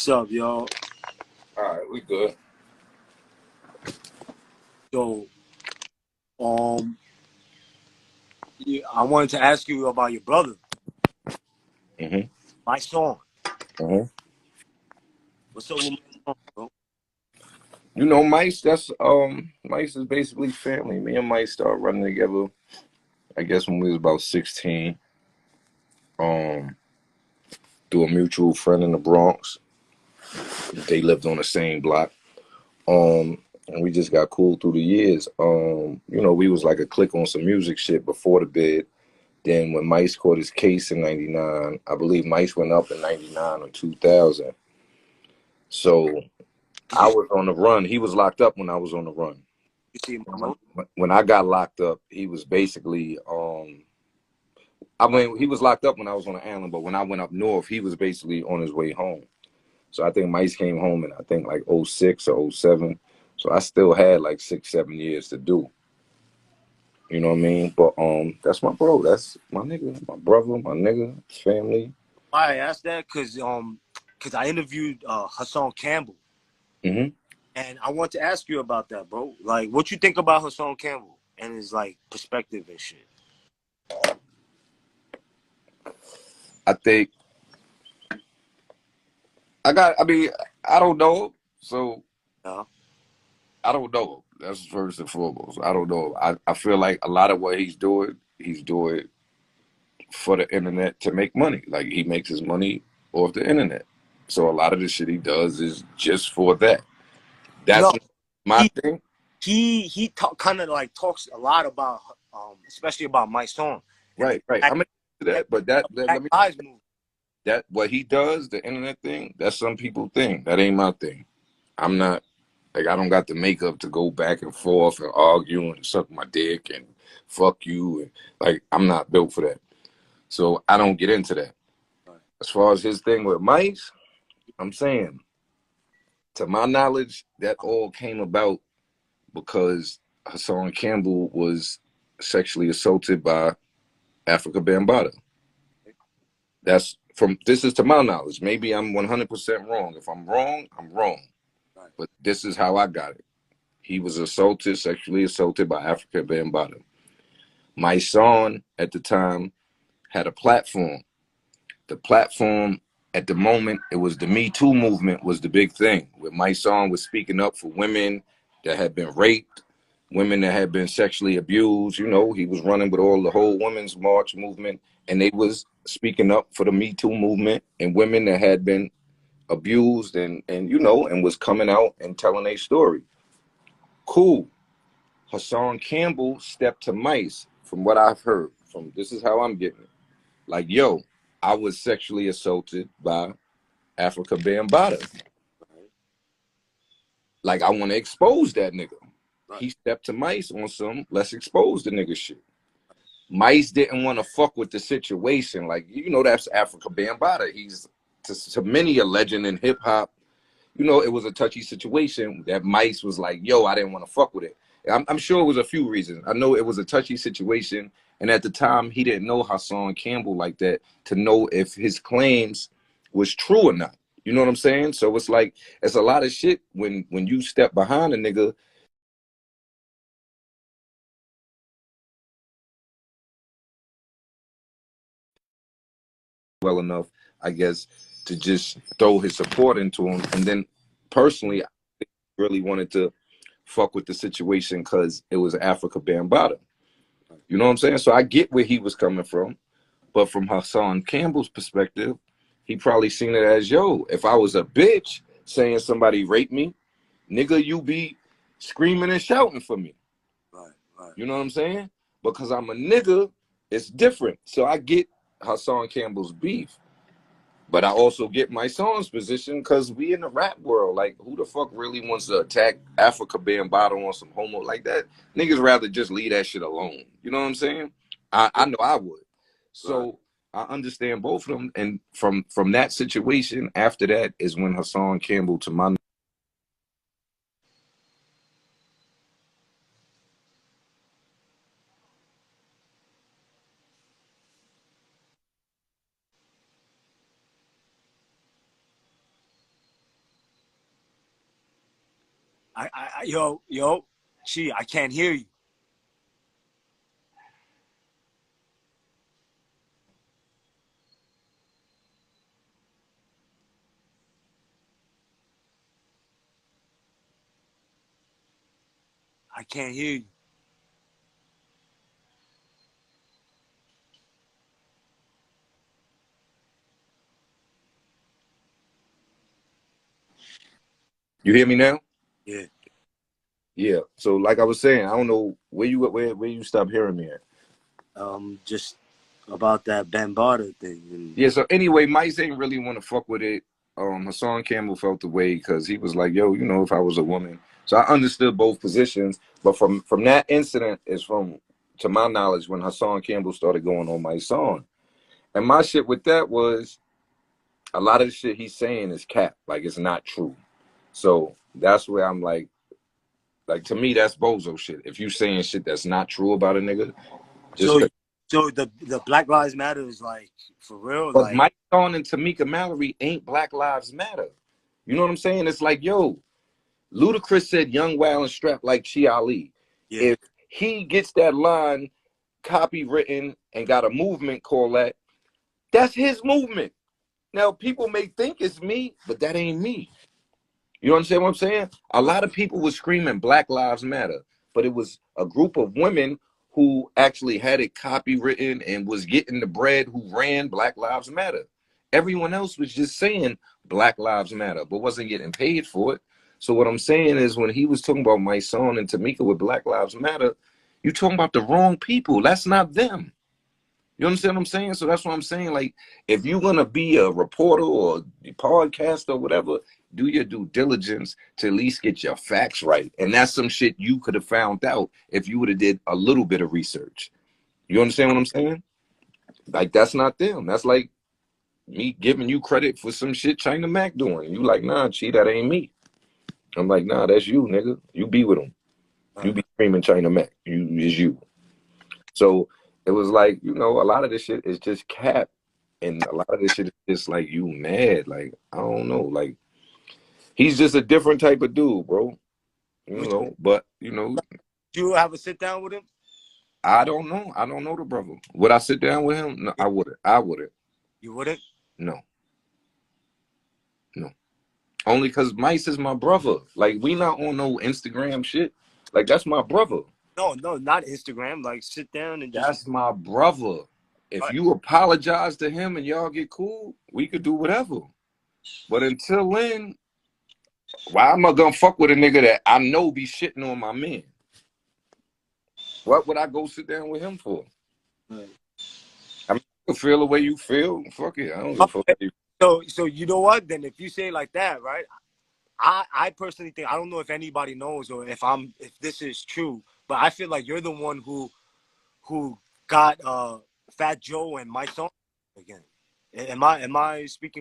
What's up, y'all? All right, we good. So, um, yeah, I wanted to ask you about your brother, Mm-hmm. Mysonne. Mm-hmm. What's up with Mysonne, bro? You know, Mice, Mice is basically family. Me and Mice started running together, I guess when we was about 16. Um, through a mutual friend in the Bronx. They lived on the same block. And we just got cool through the years. We was like a clique on some music shit before the bid. Then when Mice caught his case in '99, I believe Mice went up in '99 or 2000. So I was on the run. He was locked up when I was on the run. You see my And note? when I got locked up, he was basically, I mean, he was locked up when I was on the island, but when I went up north, he was basically on his way home. So I think Mice came home in, I think, like '06 or '07. So I still had like 6, 7 years to do. You know what I mean? But that's my bro. That's my nigga, my brother, my nigga, family. Why I asked that? Cause I interviewed Hassan Campbell, Hmm. and I want to ask you about that, bro. Like, what you think about Hassan Campbell and his like perspective and shit? I think I mean, I don't know. So Yeah. I don't know. That's first and foremost. I don't know. I feel like a lot of what he's doing for the internet to make money. Like he makes his money off the internet. So a lot of the shit he does is just for that. That's No, not my he thing. he kind of like talks a lot about especially about Mysonne and the Right, right. I'm Black, into that, but let Black me Lives Movement. that what he does, the internet thing, that's some people thing. That ain't my thing. I'm not like I don't got the makeup to go back and forth and argue and suck my dick and fuck you and like I'm not built for that. So I don't get into that. Right. As far as his thing with mice, I'm saying, to my knowledge, that all came about because Hassan Campbell was sexually assaulted by Africa Bambaataa. This is to my knowledge. Maybe I'm 100% wrong. If I'm wrong, I'm wrong. Right. But this is how I got it. He was sexually assaulted by Africa Bambaataa. My son at the time had a platform. The platform at the moment, it was the Me Too movement was the big thing. Where my son was speaking up for women that had been raped, women that had been sexually abused. You know, he was running with all the whole women's march movement, and they was speaking up for the Me Too movement and women that had been abused and was coming out and telling a story. Cool. Hassan Campbell stepped to Mice, from what I've heard. From this is how I'm getting it. Like, yo, I was sexually assaulted by Africa Bambaataa. Right. Like, I want to expose that nigga. Right. He stepped to Mice on some let's expose the nigga shit. Mice didn't want to fuck with the situation. Like, that's Africa Bambaataa. He's to many a legend in hip hop. It was a touchy situation that Mice was like, yo, I didn't want to fuck with it. I'm sure it was a few reasons. I know it was a touchy situation. And at the time, he didn't know Hassan Campbell like that to know if his claims was true or not. You know what I'm saying? So it's like, it's a lot of shit when you step behind a nigga well enough, I guess, to just throw his support into him. And then personally, I really wanted to fuck with the situation because it was Africa Bambaataa. You know what I'm saying? So I get where he was coming from, but from Hassan Campbell's perspective, he probably seen it as, yo, if I was a bitch saying somebody raped me, nigga, you be screaming and shouting for me. Right. Right. You know what I'm saying? Because I'm a nigga, it's different. So I get Hassan Campbell's beef. But I also get my son's position because we in the rap world. Like, who the fuck really wants to attack Africa Bambaataa on some homo like that? Niggas rather just leave that shit alone. You know what I'm saying? I know I would. Right. So I understand both of them. And from that situation, after that is when Hassan Campbell, to my Yo, Chi, I can't hear you. I can't hear you. You hear me now? Yeah. Yeah. So like I was saying, I don't know where you stopped hearing me at. Just about that Bambada thing. And Yeah. So anyway, Mice ain't really want to fuck with it. Hassan Campbell felt the way because he was like, "Yo, if I was a woman." So I understood both positions, but from that incident is from, to my knowledge, when Hassan Campbell started going on Mysonne. And my shit with that was a lot of the shit he's saying is cap, like it's not true. So that's where I'm like to me that's bozo shit. If you saying shit that's not true about a nigga, just so, cause. so the Black Lives Matter is like for real. But Like, Mike Thorne and Tamika Mallory ain't Black Lives Matter. You know what I'm saying? It's like, yo, Ludacris said young, wild, and strapped like Chi Ali. yeah, If he gets that line copywritten and got a movement called that, that's his movement. Now, people may think it's me, but that ain't me. You understand what I'm saying? A right. lot of people were screaming Black Lives Matter, but it was a group of women who actually had it copywritten and was getting the bread who ran Black Lives Matter. Everyone else was just saying Black Lives Matter, but wasn't getting paid for it. So what I'm saying is when he was talking about Mysonne and Tamika with Black Lives Matter, you talking about the wrong people. That's not them. You understand what I'm saying? So that's what I'm saying. Like, if you're gonna be a reporter or a podcaster or whatever, do your due diligence to at least get your facts right. And that's some shit you could have found out if you would have did a little bit of research. You understand what I'm saying? Like, that's not them. That's like me giving you credit for some shit China Mac doing. You like, nah, Chi, that ain't me. I'm like, nah, that's you, nigga. You be with him. You be screaming China Mac. You is you. So it was like, a lot of this shit is just cap. And a lot of this shit is just like you mad. Like, I don't know. Like, he's just a different type of dude, bro. Would But you have a sit down with him? I don't know. I don't know the brother. Would I sit down with him? No, I wouldn't. I wouldn't. You wouldn't? No, no. Only because Mice is my brother. Like, we not on no Instagram shit. Like, that's my brother. No, no, not Instagram. Like, sit down and just. That's my brother. If you apologize to him and y'all get cool, we could do whatever. But until then, why am I gonna fuck with a nigga that I know be shitting on my man? What would I go sit down with him for? Right. I mean, you can feel the way you feel. Fuck it. I don't give a fuck. Okay. So you know what? Then if you say it like that, right? I personally think I don't know if anybody knows or if this is true, but I feel like you're the one who got Fat Joe and my song again. Am I speaking